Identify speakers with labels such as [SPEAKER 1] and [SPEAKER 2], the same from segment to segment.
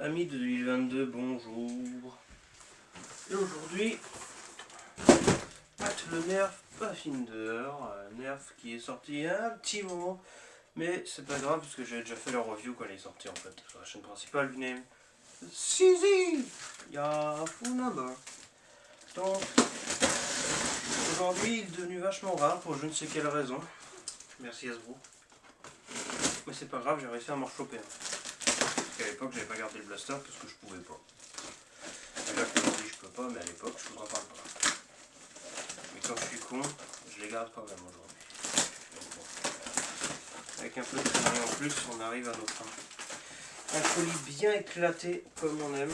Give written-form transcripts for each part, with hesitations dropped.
[SPEAKER 1] Amis de 2022, bonjour. Et aujourd'hui, le Nerf Pathfinder, Nerf qui est sorti il y a un petit moment, mais c'est pas grave parce que j'avais déjà fait la review quand il est sorti en fait sur la chaîne principale du name. Sizi Ya full number. Donc aujourd'hui il est devenu vachement rare pour je ne sais quelle raison. Merci Hasbro. Mais c'est pas grave, j'ai réussi à m'en choper un. Parce qu'à l'époque j'avais pas gardé le blaster parce que je pouvais pas. Déjà qu'aujourd'hui je peux pas, mais à l'époque je vous en parle pas. Mais quand je suis con, je les garde quand même aujourd'hui. Bon. Avec un peu de travail en plus, on arrive à nos fins. Un colis bien éclaté comme on aime.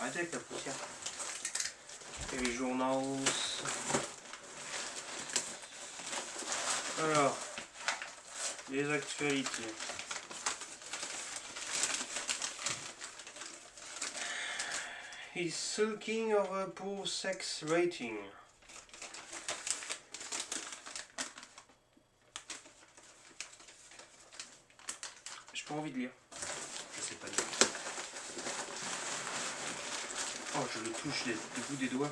[SPEAKER 1] Arrêtez avec la poussière. Et les journaux. Alors, les actualités. He's sulking over poor sex rating. J'ai pas envie de lire. Je sais pas lire. Oh, je le touche du bout des doigts.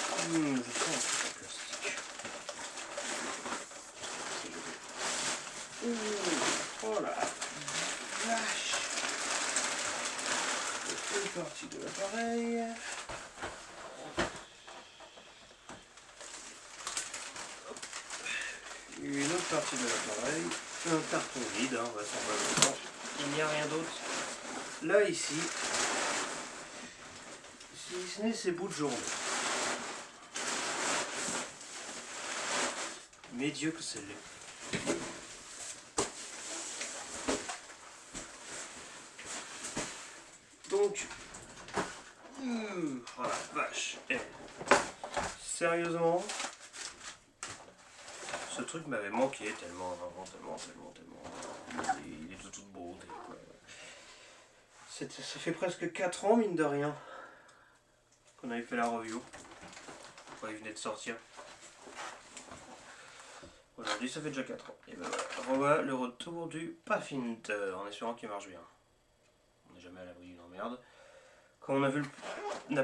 [SPEAKER 1] Je sens un truc en plastique. Oh la vache. Une partie de l'appareil. Une autre partie de l'appareil. Un carton vide, vraisemblablement. Il n'y a rien d'autre. Là, ici, si ce n'est ces bouts de journée. Mais Dieu que c'est laid. Donc, oh la vache. Sérieusement, ce truc m'avait manqué tellement. Il est de toute beauté. Ça fait presque 4 ans, mine de rien, qu'on avait fait la review. Quand il venait de sortir. Aujourd'hui, ça fait déjà 4 ans. Et ben voilà, revoilà le retour du Pathfinder, en espérant qu'il marche bien. On n'est jamais à l'abri d'une emmerde. Quand on a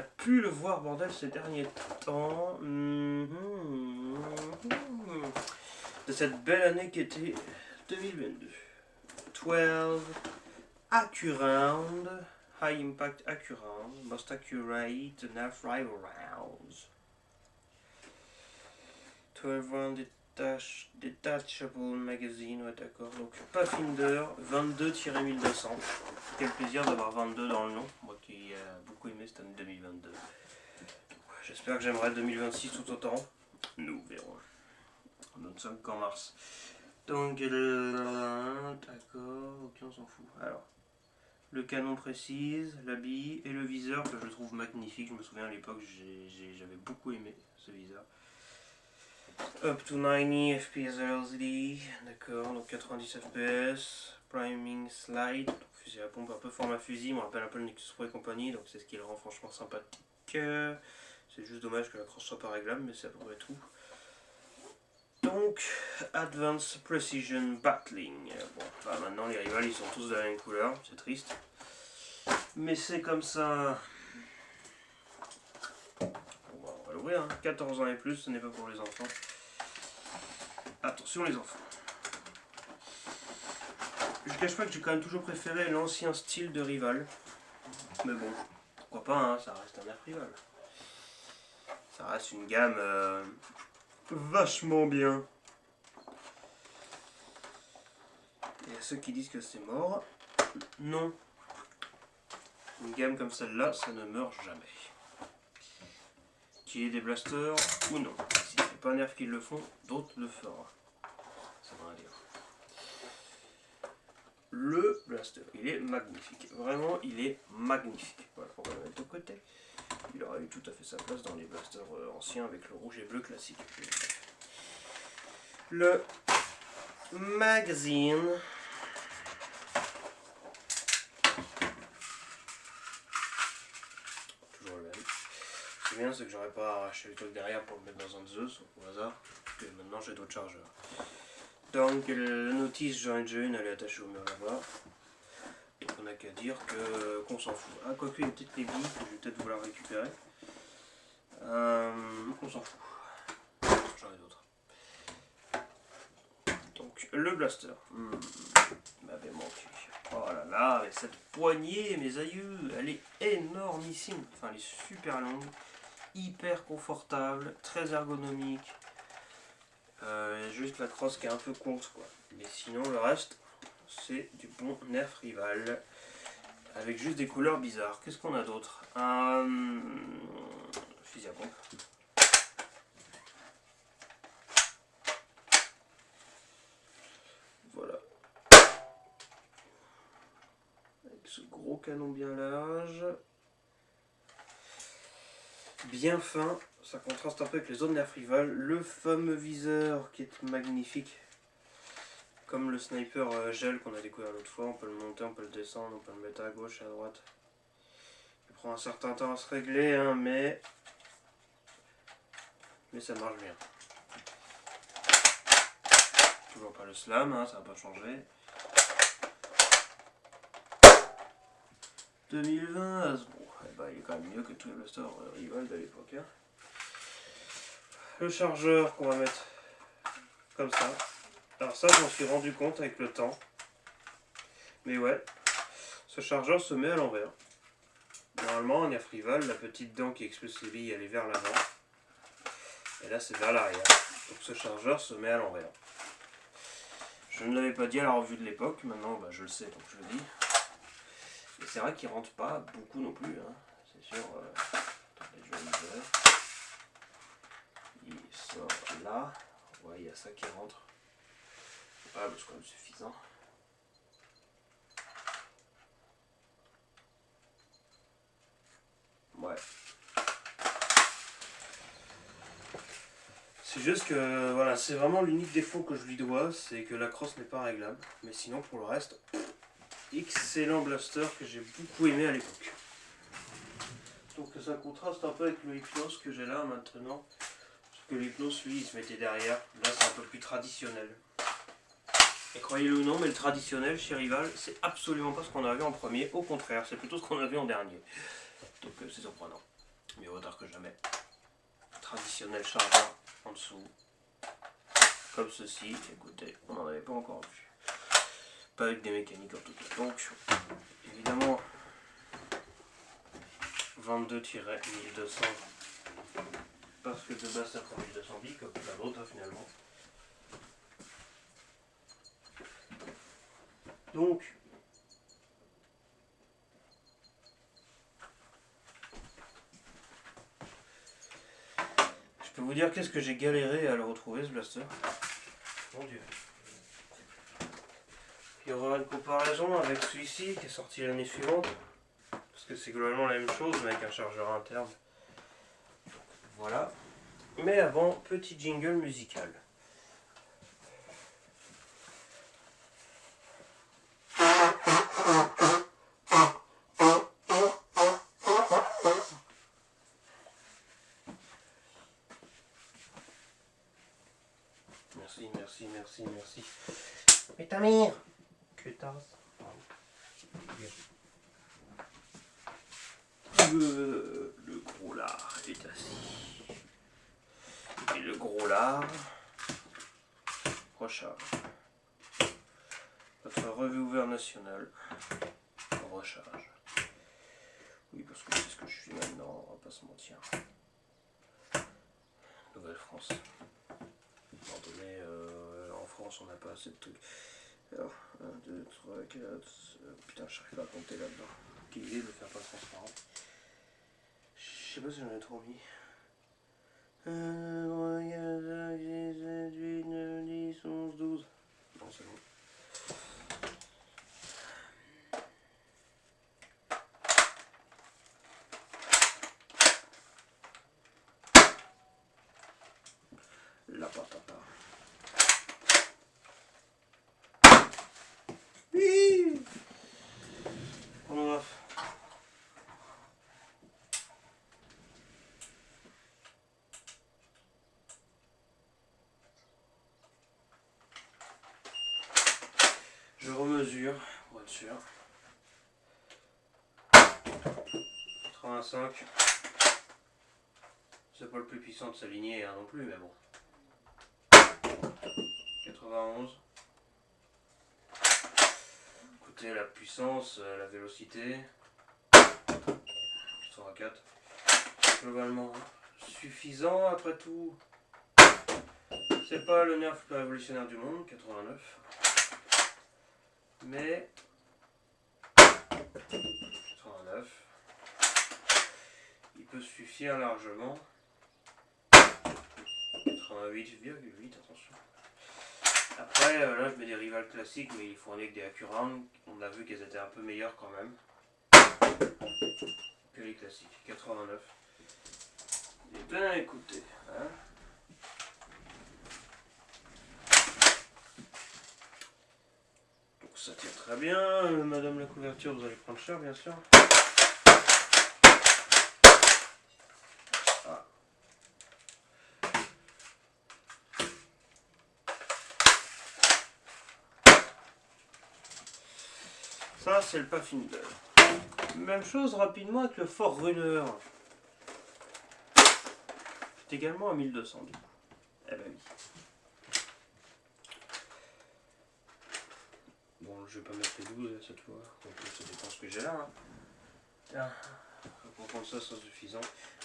[SPEAKER 1] pu le voir, bordel, ces derniers temps, de cette belle année qui était 2022. 12 AccuRound, High Impact AccuRound, Most Accurate Nerf Rival Rounds. 12 Round Detachable Magazine, ouais d'accord. Donc Pathfinder 22-1200. Quel plaisir d'avoir 22 dans le nom, moi qui ai beaucoup aimé cette année 2022. J'espère que j'aimerai 2026 tout autant. Nous verrons. Nous ne sommes qu'en mars. Donc, d'accord, ok, on s'en fout. Alors, le canon précise, la bille et le viseur que je trouve magnifique. Je me souviens à l'époque, j'avais beaucoup aimé ce viseur. Up to 90 FPS LCD, d'accord, donc 90 FPS, priming slide, donc fusil à pompe un peu format fusil, on rappelle un peu le Nexus Pro et compagnie, donc c'est ce qui le rend franchement sympathique. C'est juste dommage que la crosse soit pas réglable, mais c'est à peu près tout. Donc, Advanced Precision Battling. Bon, bah maintenant les rivals ils sont tous de la même couleur, c'est triste. Mais c'est comme ça. Bon, on va l'ouvrir, hein. 14 ans et plus, ce n'est pas pour les enfants. Attention les enfants. Je ne cache pas que j'ai quand même toujours préféré l'ancien style de rival. Mais bon, pourquoi pas, hein, ça reste un Nerf rival. Ça reste une gamme vachement bien. Et à ceux qui disent que c'est mort, non. Une gamme comme celle-là, ça ne meurt jamais. Qu'il y ait des blasters ou non. Si c'est pas Nerf qui le font, d'autres le feront. Ça va dire. Le blaster, il est magnifique. Vraiment, il est magnifique. Voilà, on va le mettre de côté. Il aurait eu tout à fait sa place dans les blasters anciens avec le rouge et bleu classique. Le magazine. Toujours le même. Ce qui est bien, c'est que j'aurais pas arraché le truc derrière pour le mettre dans un Zeus au hasard. que maintenant j'ai d'autres chargeurs. Donc la notice Joint Join, elle est attachée au mur là-bas. Donc on n'a qu'à dire qu'on s'en fout. Ah, quoique il y a peut-être les billes, que je vais peut-être vouloir récupérer. On s'en fout. J'en ai d'autres. Donc le blaster. Il m'avait manqué. Oh là là, mais cette poignée, mes aïeux, elle est énormissime. Enfin, elle est super longue, hyper confortable, très ergonomique. Juste la crosse qui est un peu courte, quoi. Mais sinon, le reste, c'est du bon Nerf Rival. Avec juste des couleurs bizarres. Qu'est-ce qu'on a d'autre? Un fusil à pompe. Voilà. Avec ce gros canon bien large. Bien fin. Ça contraste un peu avec les autres Nerf Rival. Le fameux viseur qui est magnifique. Comme le sniper gel qu'on a découvert l'autre fois. On peut le monter, on peut le descendre, on peut le mettre à gauche et à droite. Il prend un certain temps à se régler, hein, mais ça marche bien. Toujours pas le slam, hein, ça n'a pas changé. 2020, bon, eh ben, il est quand même mieux que tous les blasters Rival de l'époque. Hein. Le chargeur qu'on va mettre comme ça. Alors ça, je m'en suis rendu compte avec le temps. Mais ouais, ce chargeur se met à l'envers. Normalement, en Nerf Rival, la petite dent qui expulse les billes, elle est vers l'avant. Et là, c'est vers l'arrière. Donc ce chargeur se met à l'envers. Je ne l'avais pas dit à la revue de l'époque, maintenant bah, je le sais, donc je le dis. Et c'est vrai qu'il ne rentre pas beaucoup non plus, hein. C'est sûr. Attendez, je vais le faire. Il sort là. Ouais, il y a ça qui rentre. Ah, c'est quand même suffisant. Ouais. C'est juste que voilà, c'est vraiment l'unique défaut que je lui dois, c'est que la crosse n'est pas réglable. Mais sinon, pour le reste, excellent blaster que j'ai beaucoup aimé à l'époque. Donc ça contraste un peu avec le Hypnos que j'ai là maintenant. Parce que le Hypnos, lui, il se mettait derrière. Là, c'est un peu plus traditionnel. Et croyez-le ou non, mais le traditionnel chez Rival, c'est absolument pas ce qu'on avait en premier. Au contraire, c'est plutôt ce qu'on avait en dernier. Donc c'est surprenant. Mais au retard que jamais. Traditionnel chargeur en dessous. Comme ceci. Écoutez, on n'en avait pas encore vu. Pas avec des mécaniques en tout cas. Donc, évidemment, 22-1200. Parce que de base, ça prend 1200 billes, comme plein d'autres finalement. Donc, je peux vous dire qu'est-ce que j'ai galéré à le retrouver, ce blaster. Mon Dieu. Il y aura une comparaison avec celui-ci qui est sorti l'année suivante. Parce que c'est globalement la même chose, mais avec un chargeur interne. Voilà. Mais avant, petit jingle musical. Merci. Mais ta mère! Que tasse. Le gros lard est assis. Et le gros lard recharge. Notre reviewer national recharge. Oui, parce que c'est ce que je suis maintenant, on va pas se mentir. Nouvelle-France. À un moment donné, en France, on n'a pas assez de trucs. Alors, 1, 2, 3, 4. Putain, je n'arrive pas à compter là-dedans. Quelle idée de le faire pas transparent. Je sais pas si j'en ai trop mis. 1, 2, 3, 4, 5, 6, 7, 8, 9, 10, 11, 12. Bon, c'est bon. La patata. Oui. On va. mesure, pour être sûr. 85. C'est pas le plus puissant de sa lignée hein, non plus, mais bon. 91. Écoutez, la puissance, la vélocité. 104. Globalement suffisant après tout. C'est pas le nerf le plus révolutionnaire du monde, 89. Mais 89. Il peut suffire largement. 88,8, attention. Après, là je mets des rivales classiques, mais il faut en avec des Accurant. On a vu qu'elles étaient un peu meilleures quand même que les classiques. 89. Et bien écoutez, hein. Donc ça tient très bien, madame la couverture, vous allez prendre cher bien sûr. Ah. Ça c'est le Pathfinder. Même chose rapidement avec le Forerunner. C'est également à 1200 du coup. Eh ben oui. Bon, je vais pas mettre les 12 cette fois, donc ça dépend ce que j'ai là. Hein. Tiens, pour prendre ça, c'est suffisant.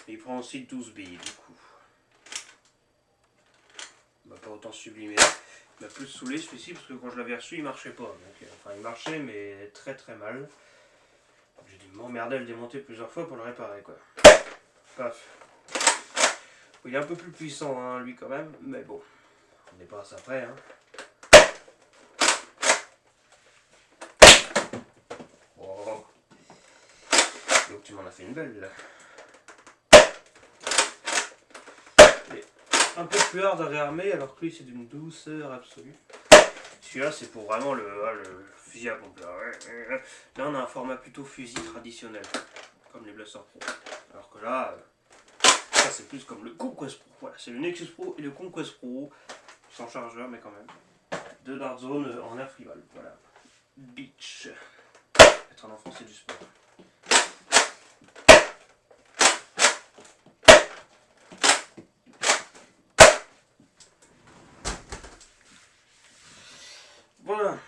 [SPEAKER 1] Mais il prend aussi 12 billes du coup. Il m'a pas autant sublimé. Il m'a plus saoulé celui-ci parce que quand je l'avais reçu, il marchait pas. Donc, enfin, il marchait, mais très très mal. J'ai dû m'emmerder à le démonter plusieurs fois pour le réparer quoi. Paf. Il est un peu plus puissant hein, lui quand même, mais bon, on n'est pas à ça près. Hein. Oh. Donc tu m'en as fait une belle là. Et un peu plus hard à réarmer alors que lui c'est d'une douceur absolue. Celui-là c'est pour vraiment le fusil à pompe là. Là on a un format plutôt fusil traditionnel, comme les Blaster Pro. Alors que là, ça c'est plus comme le Conquest Pro. Voilà, c'est le Nexus Pro et le Conquest Pro. Sans chargeur mais quand même. De Dark Zone en air rival. Voilà. Beach. Être un enfant c'est du sport. Voilà.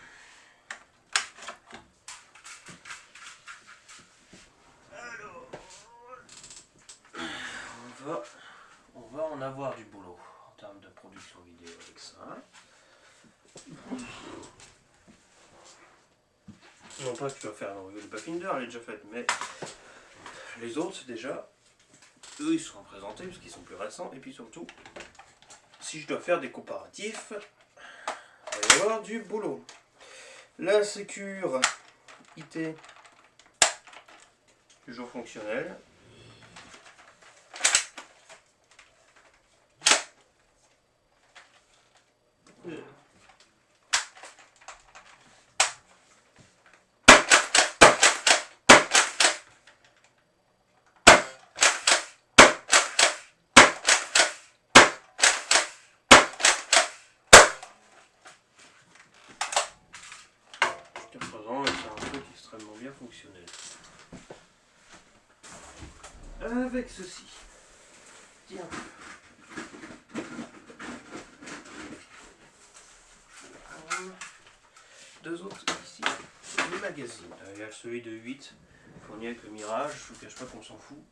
[SPEAKER 1] Alors, on va en avoir du boulot en termes de production vidéo avec ça. Non pas que tu vas faire un review de Pathfinder, elle est déjà faite, mais les autres déjà, eux ils seront présentés parce qu'ils sont plus récents, et puis surtout, si je dois faire des comparatifs, il va y avoir du boulot. La Secure IT, toujours fonctionnelle. Jusqu'à présent, c'est un truc extrêmement bien fonctionnel. Avec ceci. Tiens. Deux autres ici. Les magazines. Il y a celui de 8, fourni avec le Mirage. Je ne vous cache pas qu'on s'en fout.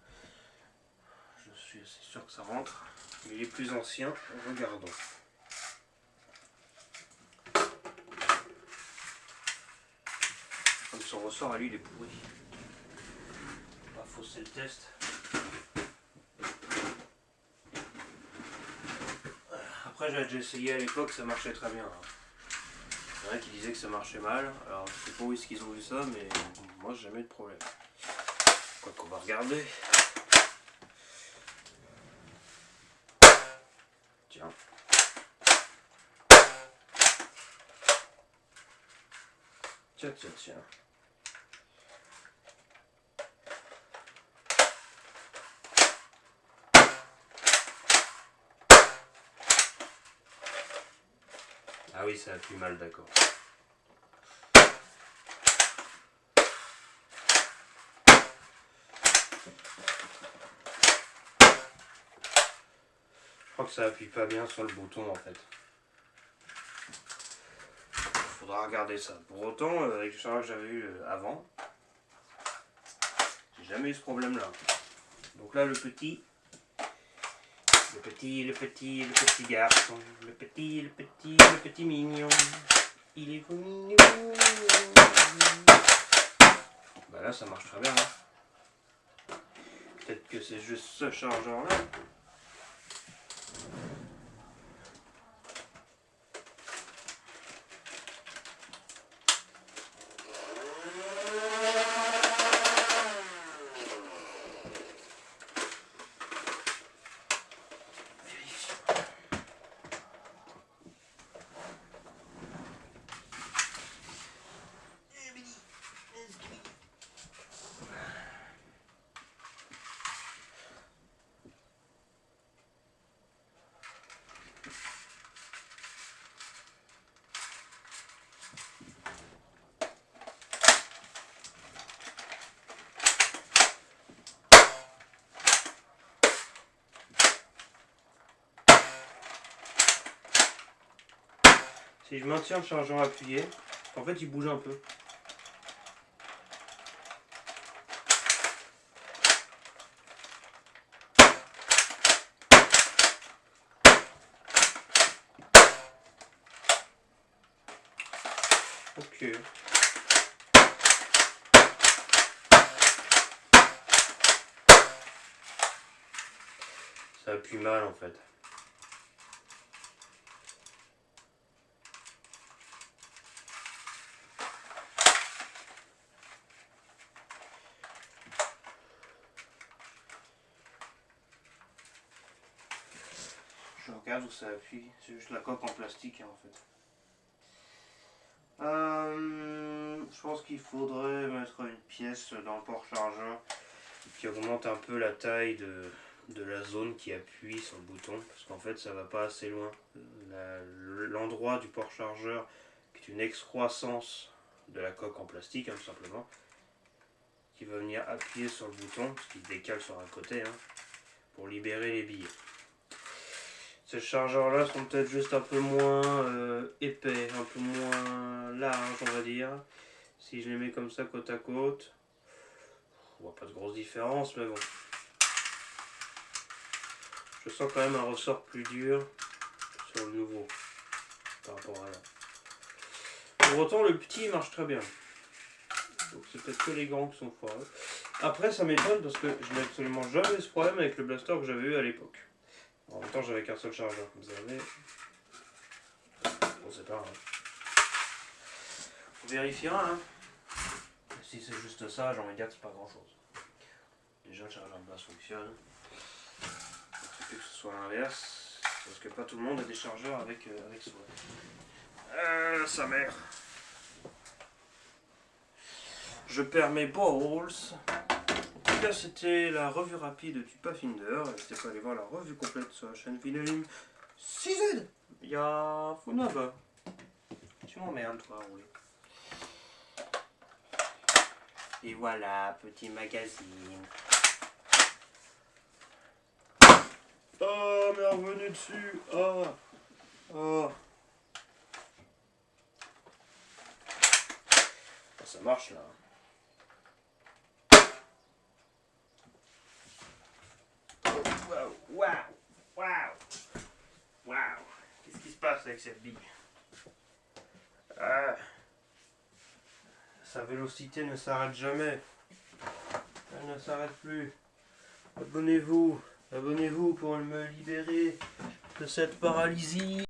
[SPEAKER 1] Je suis assez sûr que ça rentre. Mais les plus anciens, regardons. Comme son ressort à lui, il est pourri. On va fausser le test. Après, j'avais déjà essayé à l'époque, ça marchait très bien. Il y en a qui disaient que ça marchait mal. Alors, je sais pas où est-ce qu'ils ont vu ça, mais moi, j'ai jamais eu de problème. Quoi qu'on va regarder. Tiens. Tiens. Ah oui, ça a plus mal, d'accord. que ça appuie pas bien sur le bouton en fait. Faudra regarder ça. Pour autant, avec le chargeur que j'avais eu avant, j'ai jamais eu ce problème là. Donc là le petit garçon, le petit mignon, il est mignon. Bah là ça marche très bien. Hein. Peut-être que c'est juste ce chargeur là. Si je maintiens le chargeur appuyé, en fait il bouge un peu. Ok. Ça appuie mal en fait. Je regarde où ça appuie, c'est juste la coque en plastique hein, en fait. Je pense qu'il faudrait mettre une pièce dans le port chargeur qui augmente un peu la taille de la zone qui appuie sur le bouton, parce qu'en fait ça va pas assez loin. L'endroit du port chargeur qui est une excroissance de la coque en plastique hein, tout simplement, qui va venir appuyer sur le bouton, parce qu'il décale sur un côté hein, pour libérer les billets. Ces chargeurs là sont peut-être juste un peu moins épais, un peu moins larges on va dire. Si je les mets comme ça côte à côte, on voit pas de grosse différence mais bon. Je sens quand même un ressort plus dur sur le nouveau par rapport à là. Pour autant le petit marche très bien. Donc c'est peut-être que les grands qui sont forts. Après ça m'étonne parce que je n'ai absolument jamais ce problème avec le blaster que j'avais eu à l'époque. En même temps j'avais qu'un seul chargeur, vous savez. Bon c'est pas grave. On vérifiera hein. Si c'est juste ça, j'ai envie de dire que c'est pas grand chose. Déjà le chargeur de base fonctionne. Il faut plus que ce soit l'inverse. Parce que pas tout le monde a des chargeurs avec soi. Sa mère. Je perds mes balls. En tout cas, c'était la revue rapide du Pathfinder. N'hésitez pas à aller voir la revue complète sur la chaîne Philolime 6Z. Il y a Funaba. Tu m'emmerdes, toi, rouler. Et voilà, petit magazine. Oh, mais revenu dessus. Oh. Oh. Ça marche là. Waouh, waouh, waouh. Qu'est-ce qui se passe avec cette bille? Sa vélocité ne s'arrête jamais. Elle ne s'arrête plus. Abonnez-vous pour me libérer de cette paralysie.